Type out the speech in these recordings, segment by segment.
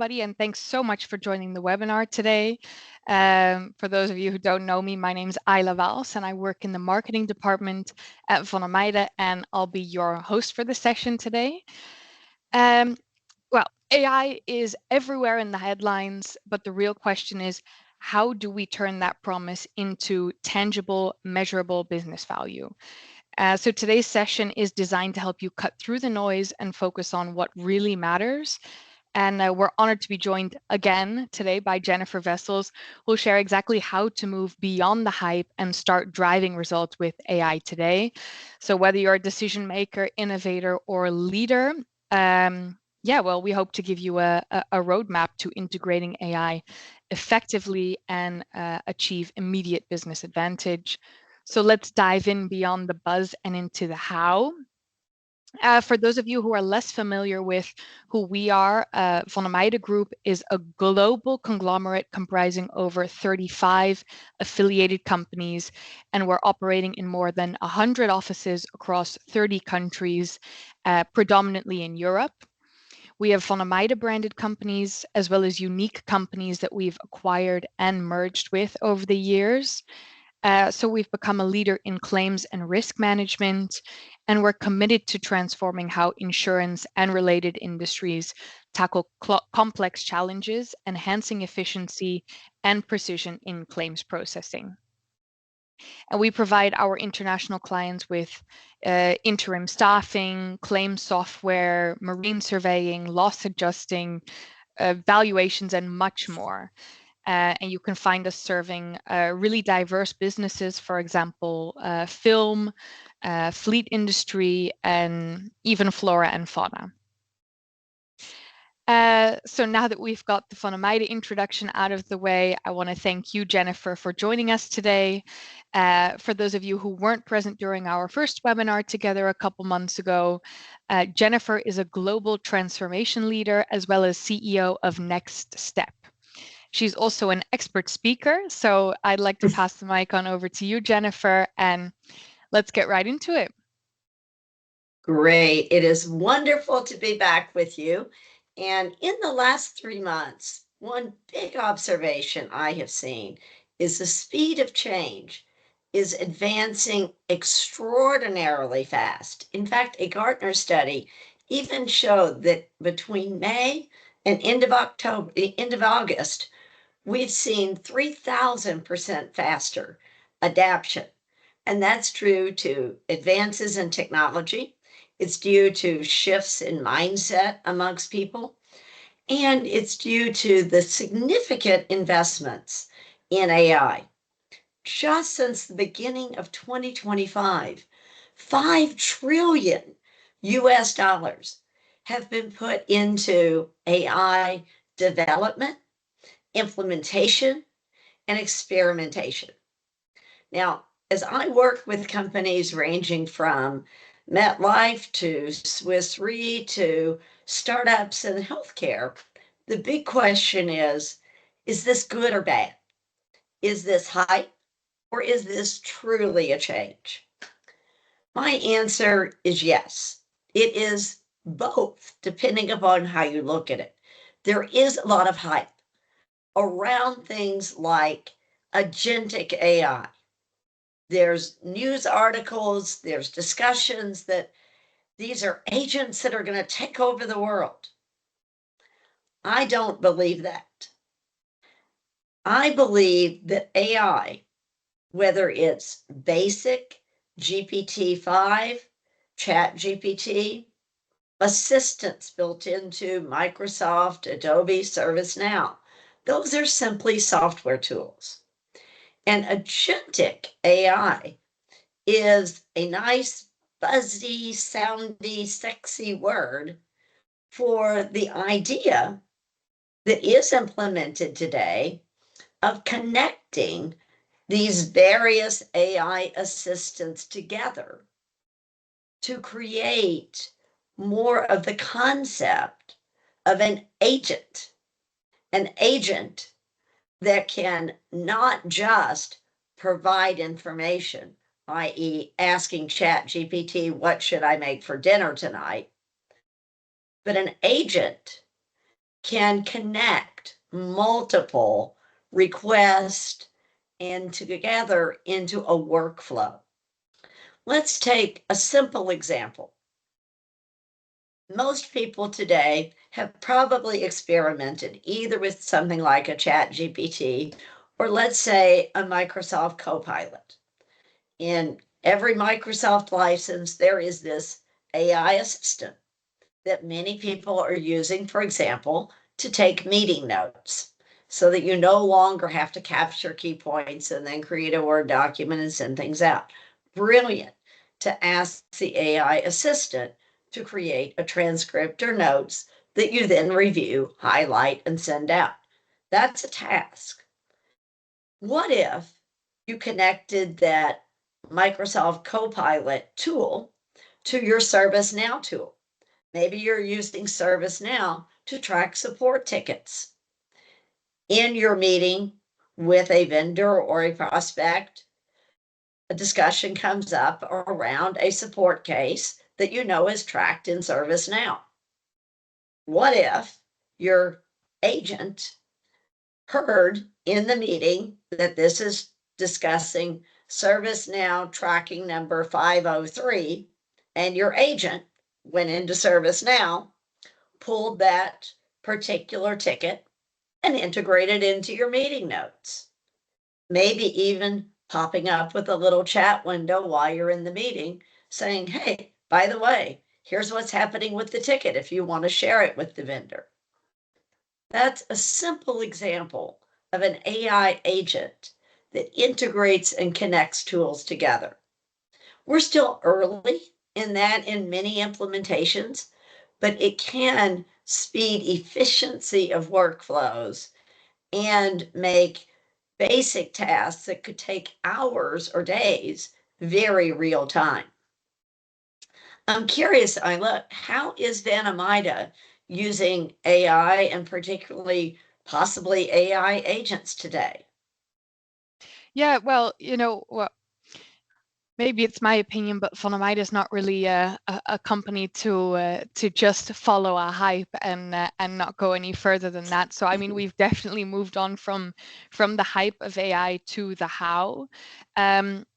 everybody, and thanks so much for joining the webinar today. For those of you who don't know me, my name is Ayla Vals, and I work in the marketing department at Van Ameyde, and I'll be your host for the session today. Um, well, AI is everywhere in the headlines, but the real question is, how do we turn that promise into tangible, measurable business value? So today's session is designed to help you cut through the noise and focus on what really matters. And we're honored to be joined again today by Jennifer Vessels, who'll share exactly how to move beyond the hype and start driving results with AI today. So whether you're a decision maker, innovator, or leader, we hope to give you a roadmap to integrating AI effectively and achieve immediate business advantage. So let's dive in beyond the buzz and into the how. For those of you who are less familiar with who we are, Van Ameyde Group is a global conglomerate comprising over 35 affiliated companies, and we're operating in more than 100 offices across 30 countries, predominantly in Europe. We have Van Ameyde branded companies as well as unique companies that we've acquired and merged with over the years. So we've become a leader in claims and risk management, and we're committed to transforming how insurance and related industries tackle complex challenges, enhancing efficiency and precision in claims processing. And we provide our international clients with interim staffing, claim software, marine surveying, loss adjusting, valuations, and much more. And you can find us serving really diverse businesses, for example, film, fleet industry, and even flora and fauna. So now that we've got the Van Ameyde introduction out of the way, I want to thank you, Jennifer, for joining us today. For those of you who weren't present during our first webinar together a couple months ago, Jennifer is a global transformation leader as well as CEO of Next Step. She's also an expert speaker, so I'd like to pass the mic on over to you, Jennifer, and let's get right into it. Great. It is wonderful to be back with you. And in the last 3 months, one big observation I have seen is the speed of change is advancing extraordinarily fast. In fact, a Gartner study even showed that between May and end of August, we've seen 3,000% faster adaptation. And that's true to advances in technology. It's due to shifts in mindset amongst people. And it's due to the significant investments in AI. Just since the beginning of 2025, 5 trillion US dollars have been put into AI development, implementation, and experimentation. Now, as I work with companies ranging from MetLife to Swiss Re to startups in healthcare, the big question is this good or bad? Is this hype or is this truly a change? My answer is yes. It is both, depending upon how you look at it. There is a lot of hype around things like agentic AI. There's news articles, there's discussions that these are agents that are going to take over the world. I don't believe that. I believe that AI, whether it's basic GPT-5, Chat GPT, assistants built into Microsoft, Adobe, ServiceNow, those are simply software tools. And agentic AI is a nice, buzzy, soundy, sexy word for the idea that is implemented today of connecting these various AI assistants together to create more of the concept of an agent that can not just provide information, i.e., asking Chat GPT, what should I make for dinner tonight? But an agent can connect multiple requests and together into a workflow. Let's take a simple example. Most people today have probably experimented either with something like a chat GPT or let's say a Microsoft Copilot. In every Microsoft license, there is this AI assistant that many people are using, for example, to take meeting notes so that you no longer have to capture key points and then create a Word document and send things out. Brilliant to ask the AI assistant to create a transcript or notes that you then review, highlight, and send out. That's a task. What if you connected that Microsoft Copilot tool to your ServiceNow tool? Maybe you're using ServiceNow to track support tickets. In your meeting with a vendor or a prospect, a discussion comes up around a support case that you know is tracked in ServiceNow. What if your agent heard in the meeting that this is discussing ServiceNow tracking number 503, and your agent went into ServiceNow, pulled that particular ticket, and integrated into your meeting notes? Maybe even popping up with a little chat window while you're in the meeting saying, hey, by the way, here's what's happening with the ticket if you want to share it with the vendor. That's a simple example of an AI agent that integrates and connects tools together. We're still early in that in many implementations, but it can speed efficiency of workflows and make basic tasks that could take hours or days very real time. I'm curious, Isla, how is Van Ameyde using AI and particularly possibly AI agents today? Yeah, well, maybe it's my opinion, but Von Ameyde is not really a company to just follow a hype and not go any further than that. So I mean, we've definitely moved on from the hype of AI to the how.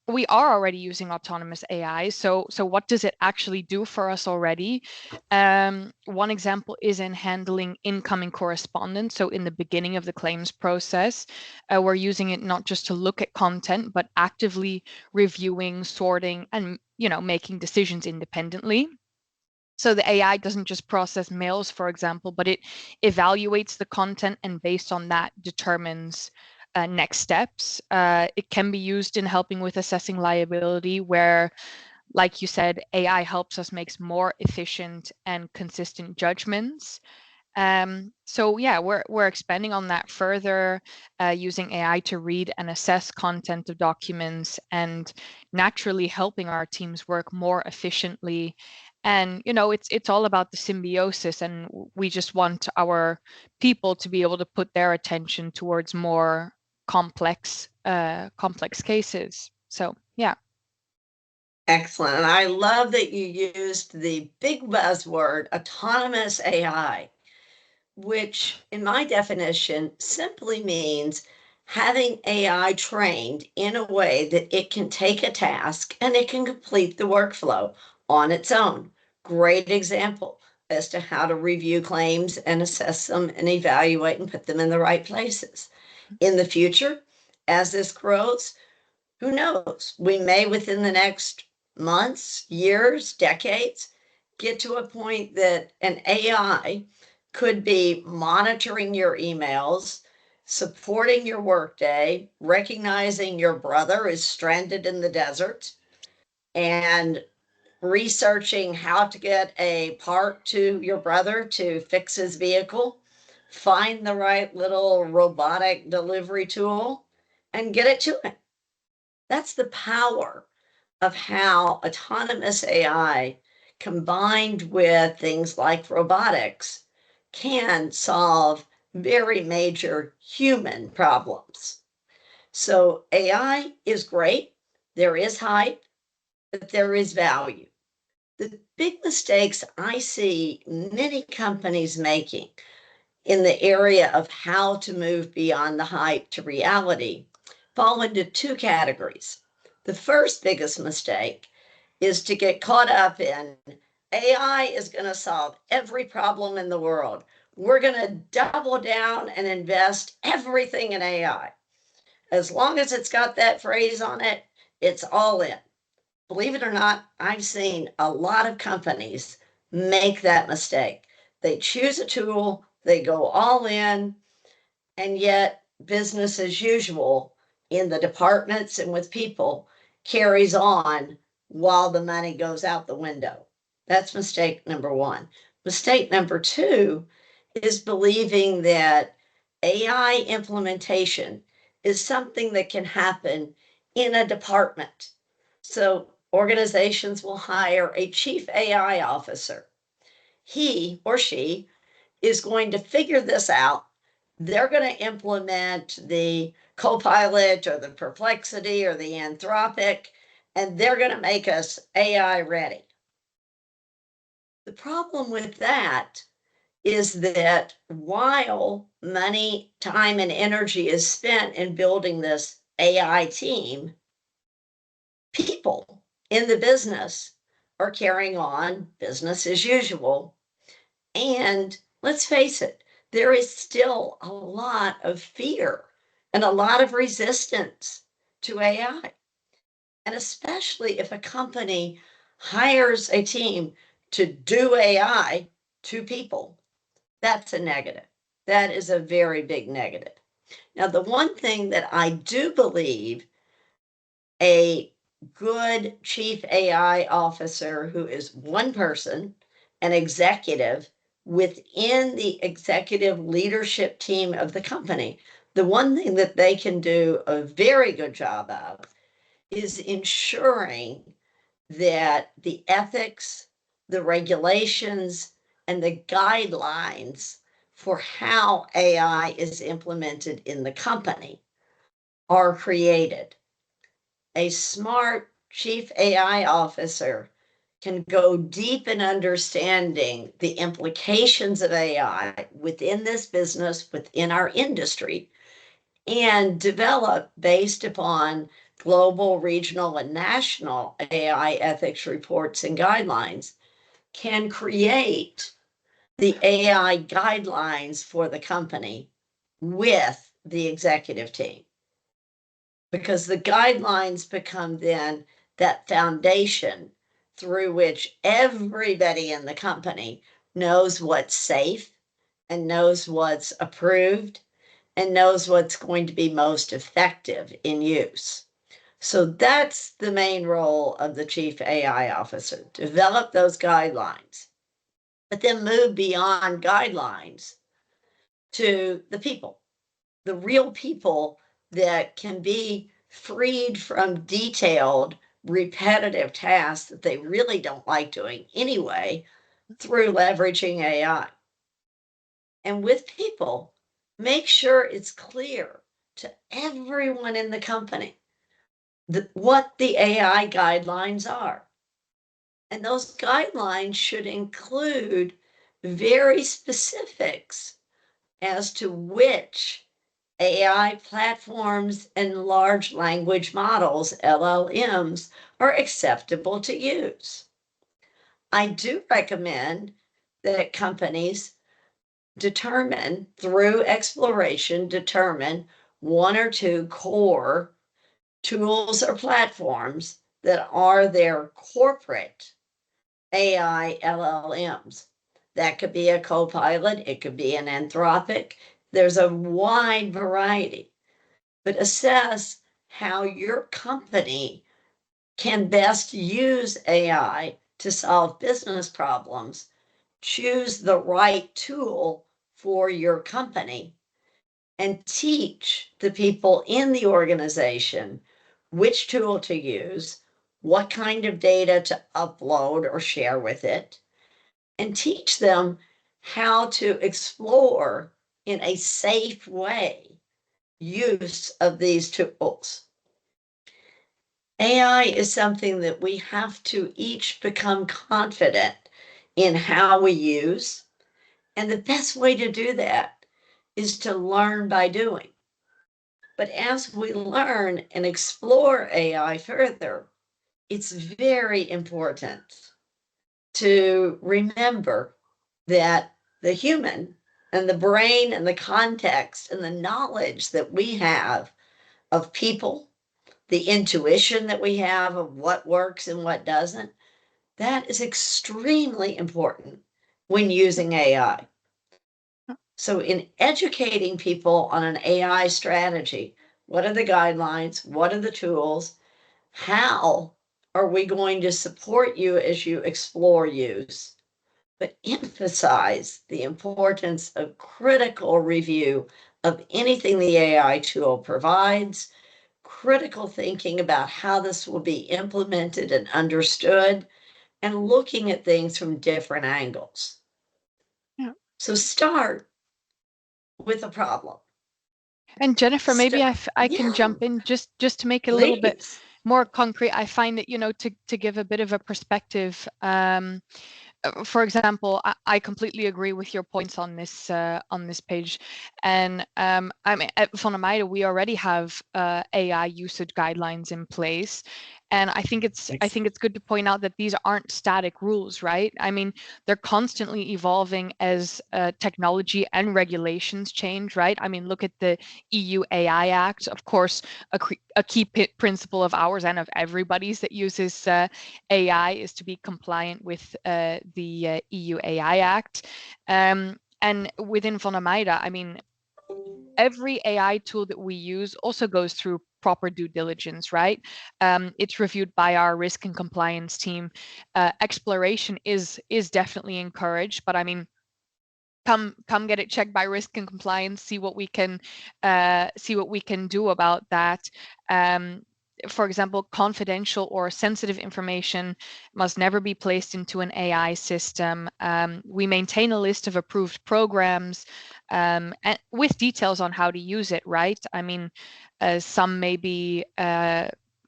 We are already using autonomous AI. So what does it actually do for us already? One example is in handling incoming correspondence. So in the beginning of the claims process, we're using it not just to look at content, but actively reviewing, sorting, and making decisions independently. So the AI doesn't just process mails, for example, but it evaluates the content and based on that determines next steps. It can be used in helping with assessing liability, where, like you said, AI helps us make more efficient and consistent judgments. So yeah, we're expanding on that further, using AI to read and assess content of documents and naturally helping our teams work more efficiently. And it's all about the symbiosis, and we just want our people to be able to put their attention towards more complex cases. So yeah. Excellent. And I love that you used the big buzzword autonomous AI, which in my definition simply means having AI trained in a way that it can take a task and it can complete the workflow on its own. Great example as to how to review claims and assess them and evaluate and put them in the right places. In the future, as this grows, who knows? We may, within the next months, years, decades, get to a point that an AI could be monitoring your emails, supporting your workday, recognizing your brother is stranded in the desert, and researching how to get a part to your brother to fix his vehicle, find the right little robotic delivery tool, and get it to him. That's the power of how autonomous AI combined with things like robotics can solve very major human problems. So AI is great. There is hype, but there is value. The big mistakes I see many companies making in the area of how to move beyond the hype to reality fall into two categories. The first biggest mistake is to get caught up in AI is going to solve every problem in the world. We're going to double down and invest everything in AI. As long as it's got that phrase on it, it's all in. Believe it or not, I've seen a lot of companies make that mistake. They choose a tool, they go all in, and yet business as usual in the departments and with people carries on while the money goes out the window. That's mistake number one. Mistake number two is believing that AI implementation is something that can happen in a department. So organizations will hire a chief AI officer. He or she is going to figure this out. They're going to implement the Copilot or the Perplexity or the Anthropic, and they're going to make us AI ready. The problem with that is that while money, time, and energy is spent in building this AI team, people in the business are carrying on business as usual. And let's face it, there is still a lot of fear and a lot of resistance to AI. And especially if a company hires a team to do AI to people, that's a negative. That is a very big negative. Now, the one thing that I do believe a good chief AI officer who is one person, an executive within the executive leadership team of the company, the one thing that they can do a very good job of is ensuring that the ethics, the regulations, and the guidelines for how AI is implemented in the company are created. A smart chief AI officer can go deep in understanding the implications of AI within this business, within our industry, and develop based upon global, regional, and national AI ethics reports and guidelines, can create the AI guidelines for the company with the executive team. Because the guidelines become then that foundation through which everybody in the company knows what's safe and knows what's approved and knows what's going to be most effective in use. So that's the main role of the chief AI officer, develop those guidelines, but then move beyond guidelines to the people, the real people that can be freed from detailed, repetitive tasks that they really don't like doing anyway through leveraging AI. And with people, make sure it's clear to everyone in the company what the AI guidelines are. And those guidelines should include very specifics as to which AI platforms and large language models, LLMs, are acceptable to use. I do recommend that companies determine through exploration, determine one or two core tools or platforms that are their corporate AI LLMs. That could be a Copilot, it could be an Anthropic. There's a wide variety. But assess how your company can best use AI to solve business problems. Choose the right tool for your company and teach the people in the organization which tool to use, what kind of data to upload or share with it, and teach them how to explore in a safe way use of these tools. AI is something that we have to each become confident in how we use. And the best way to do that is to learn by doing. But as we learn and explore AI further, it's very important to remember that the human and the brain and the context and the knowledge that we have of people, the intuition that we have of what works and what doesn't, that is extremely important when using AI. So, in educating people on an AI strategy, what are the guidelines? What are the tools? How are we going to support you as you explore use? But emphasize the importance of critical review of anything the AI tool provides, critical thinking about how this will be implemented and understood, and looking at things from different angles. Yeah. So start with a problem. And Jennifer, maybe I can Yeah, jump in just to make it a little bit please. more concrete. I find that, to give a bit of a perspective, for example, I completely agree with your points on this page, and I mean at Van Ameyde we already have AI usage guidelines in place, and I think it's good to point out that these aren't static rules, right? I mean they're constantly evolving as technology and regulations change, right? I mean look at the EU AI Act, of course, a key principle of ours and of everybody's that uses AI is to be compliant with the EU AI Act. And within Van Ameyde, I mean, every AI tool that we use also goes through proper due diligence, right? It's reviewed by our risk and compliance team. Exploration is definitely encouraged, but I mean, come get it checked by risk and compliance, see what we can do about that. For example, confidential or sensitive information must never be placed into an AI system. We maintain a list of approved programs, and with details on how to use it, right? I mean, some may be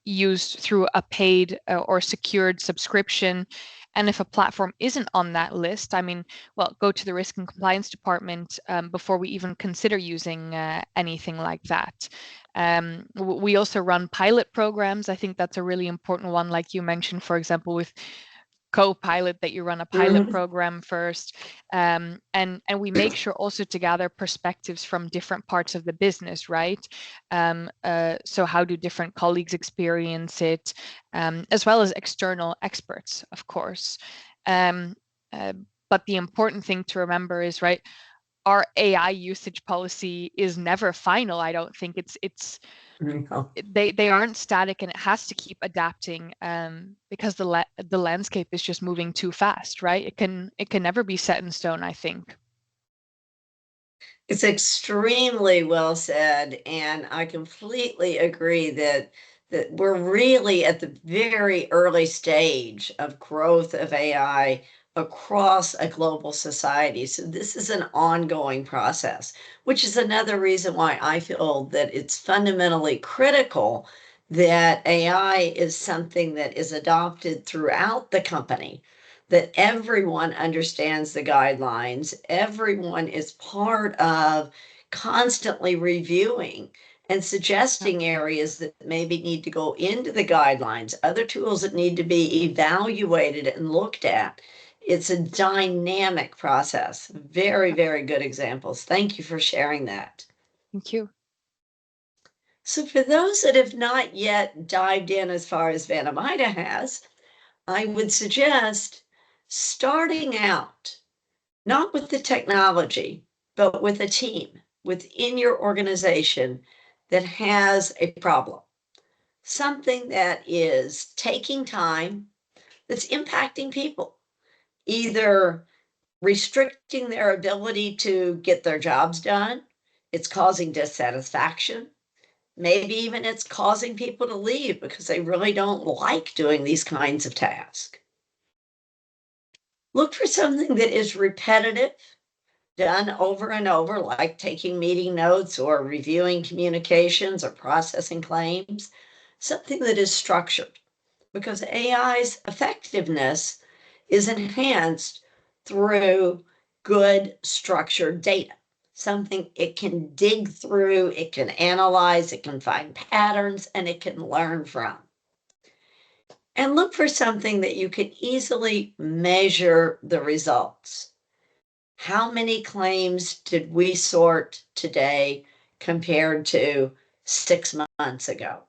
used through a paid or secured subscription. And if a platform isn't on that list, I mean, well, go to the risk and compliance department before we even consider using anything like that. We also run pilot programs. I think that's a really important one, like you mentioned, for example, with co-pilot, that you run a pilot program first, and we make sure also to gather perspectives from different parts of the business, right? So how do different colleagues experience it, as well as external experts, of course. um, uh, but the important thing to remember is, right, our AI usage policy is never final. I don't think it's No. they aren't static, and it has to keep adapting, because the landscape is just moving too fast, right? It can never be set in stone, I think. It's extremely well said, and I completely agree that we're really at the very early stage of growth of AI across a global society. So this is an ongoing process, which is another reason why I feel that it's fundamentally critical that AI is something that is adopted throughout the company, that everyone understands the guidelines, everyone is part of constantly reviewing and Yeah. suggesting areas that maybe need to go into the guidelines, other tools that need to be evaluated and looked at. It's a dynamic process. Very, very good examples. Thank you for sharing that. Thank you. So, for those that have not yet dived in as far as Van Amida has, I would suggest starting out not with the technology, but with a team within your organization that has a problem, something that is taking time, that's impacting people, either restricting their ability to get their jobs done, it's causing dissatisfaction, maybe even it's causing people to leave because they really don't like doing these kinds of tasks. Look for something that is repetitive, done over and over, like taking meeting notes or reviewing communications or processing claims, something that is structured, because AI's effectiveness is enhanced through good structured data. something it can dig through, it can analyze, it can find patterns, and it can learn from. And look for something that you can easily measure the results. How many claims did we sort today compared to 6 months ago?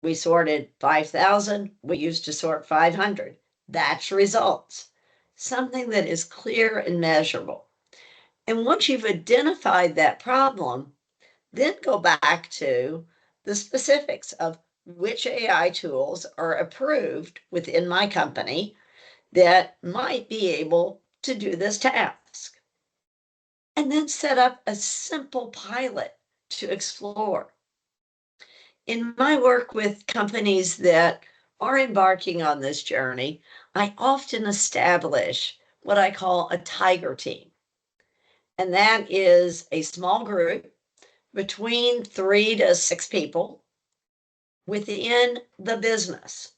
We sorted 5,000. We used to sort 500. That's results. Something that is clear and measurable. And once you've identified that problem, then go back to the specifics of which AI tools are approved within my company that might be able to do this task. And then set up a simple pilot to explore. In my work with companies that are embarking on this journey, I often establish what I call a tiger team. And that is a small group between 3 to 6 people within the business.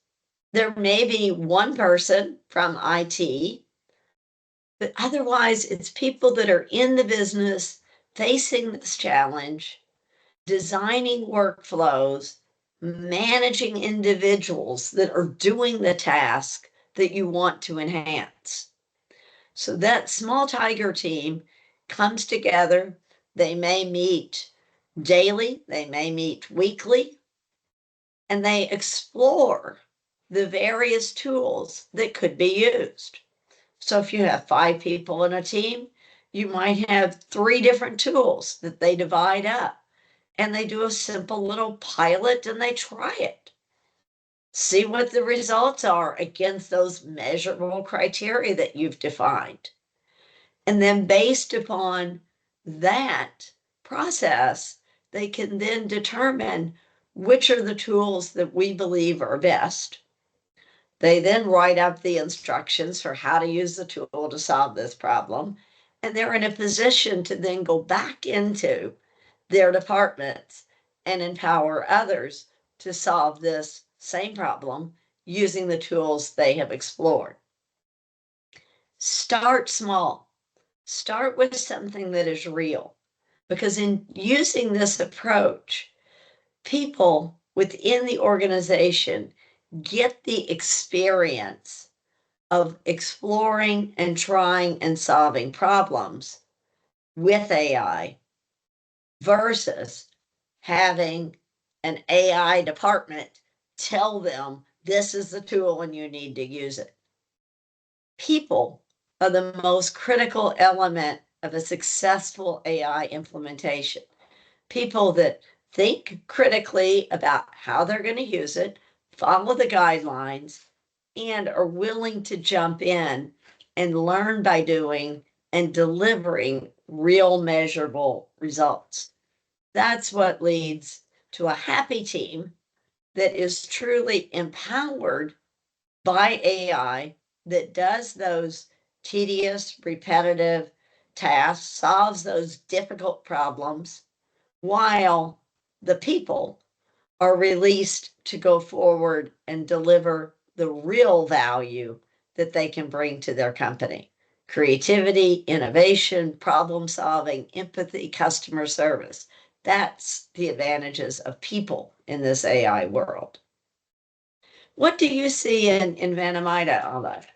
There may be one person from IT, but otherwise it's people that are in the business facing this challenge, designing workflows, managing individuals that are doing the task that you want to enhance. So that small tiger team comes together. They may meet daily, they may meet weekly, and they explore the various tools that could be used. So if you have 5 people in a team, you might have 3 different tools that they divide up, and they do a simple little pilot and they try it. See what the results are against those measurable criteria that you've defined. And then based upon that process, they can then determine which are the tools that we believe are best. They then write up the instructions for how to use the tool to solve this problem. And they're in a position to then go back into their departments and empower others to solve this same problem using the tools they have explored. Start small. Start with something that is real, because in using this approach, people within the organization get the experience of exploring and trying and solving problems with AI versus having an AI department tell them this is the tool and you need to use it. People are the most critical element of a successful AI implementation. People that think critically about how they're going to use it, follow the guidelines, and are willing to jump in and learn by doing and delivering real measurable results. That's what leads to a happy team that is truly empowered by AI, that does those tedious, repetitive tasks, solves those difficult problems, while the people are released to go forward and deliver the real value that they can bring to their company. Creativity, innovation, problem solving, empathy, customer service. That's the advantages of people in this AI world. What do you see in Ameyde on that?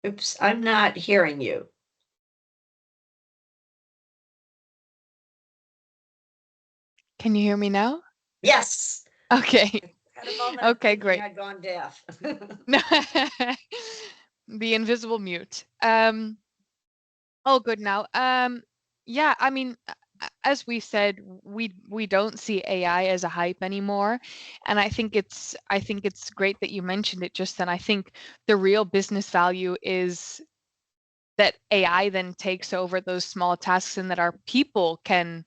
Oops, I'm not hearing you. Can you hear me now? Yes. Okay. Had a moment of Okay, thinking great. I'd gone deaf. The invisible mute. All good now. Yeah, I mean, as we said, we don't see AI as a hype anymore, and I think it's great that you mentioned it just then. I think the real business value is that AI then takes over those small tasks and that our people can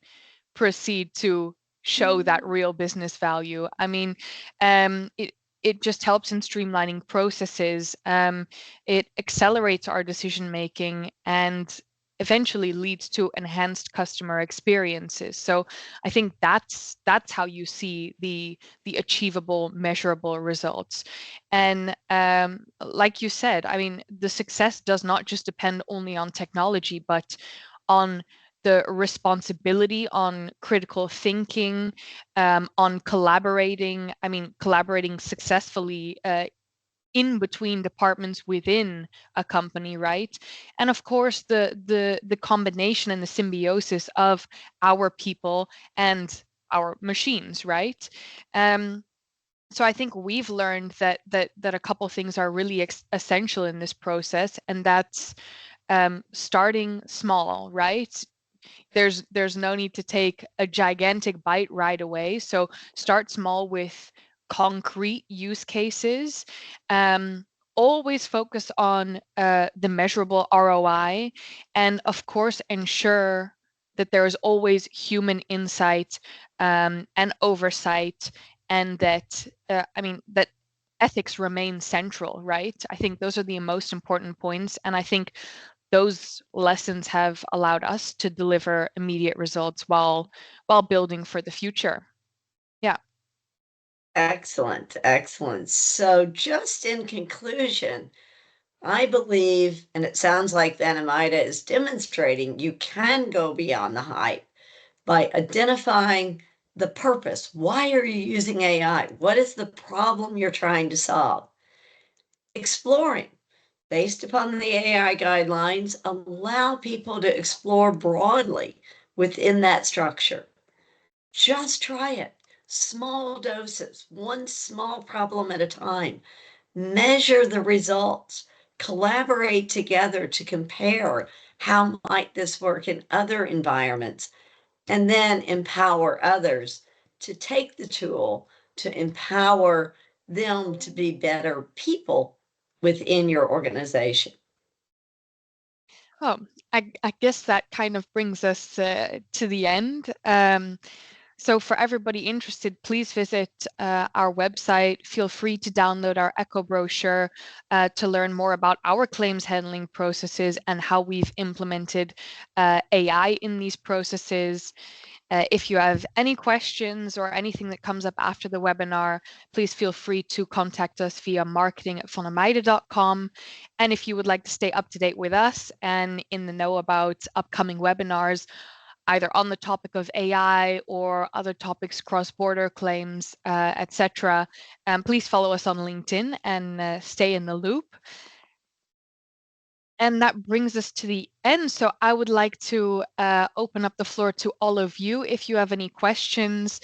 proceed to show that real business value. I mean, it just helps in streamlining processes. It accelerates our decision making, and eventually leads to enhanced customer experiences. So I think that's how you see the achievable, measurable results. And like you said, I mean, the success does not just depend only on technology, but on the responsibility, on critical thinking, on collaborating. I mean, collaborating successfully in between departments within a company, right? And of course, the combination and the symbiosis of our people and our machines, right? So I think we've learned that a couple things are really essential in this process, and that's starting small, right? There's no need to take a gigantic bite right away. So start small with concrete use cases. Um, Always focus on the measurable ROI, and of course ensure that there is always human insight and oversight, and that that ethics remain central, right? I think those are the most important points, and I think those lessons have allowed us to deliver immediate results while building for the future. Yeah. Excellent, excellent. So, just in conclusion, I believe, and it sounds like then Ameyde is demonstrating, you can go beyond the hype by identifying the purpose. Why are you using AI? What is the problem you're trying to solve? Exploring based upon the AI guidelines, allow people to explore broadly within that structure. Just try it. Small doses, one small problem at a time. Measure the results. Collaborate together to compare how might this work in other environments, and then empower others to take the tool to empower them to be better people within your organization. Oh, I guess that kind of brings us to the end. So for everybody interested, please visit our website. Feel free to download our Echo brochure to learn more about our claims handling processes and how we've implemented AI in these processes. If you have any questions or anything that comes up after the webinar, please feel free to contact us via marketing@vonameyde.com. And if you would like to stay up to date with us and in the know about upcoming webinars, either on the topic of AI or other topics, cross-border claims, etc., please follow us on LinkedIn and stay in the loop. And that brings us to the end. So I would like to open up the floor to all of you. If you have any questions,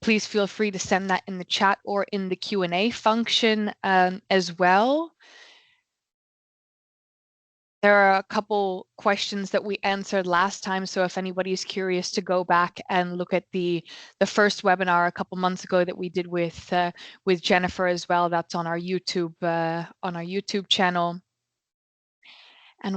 please feel free to send that in the chat or in the Q&A function as well. There are a couple questions that we answered last time, so if anybody's curious to go back and look at the first webinar a couple months ago that we did with Jennifer as well, that's on our YouTube channel. And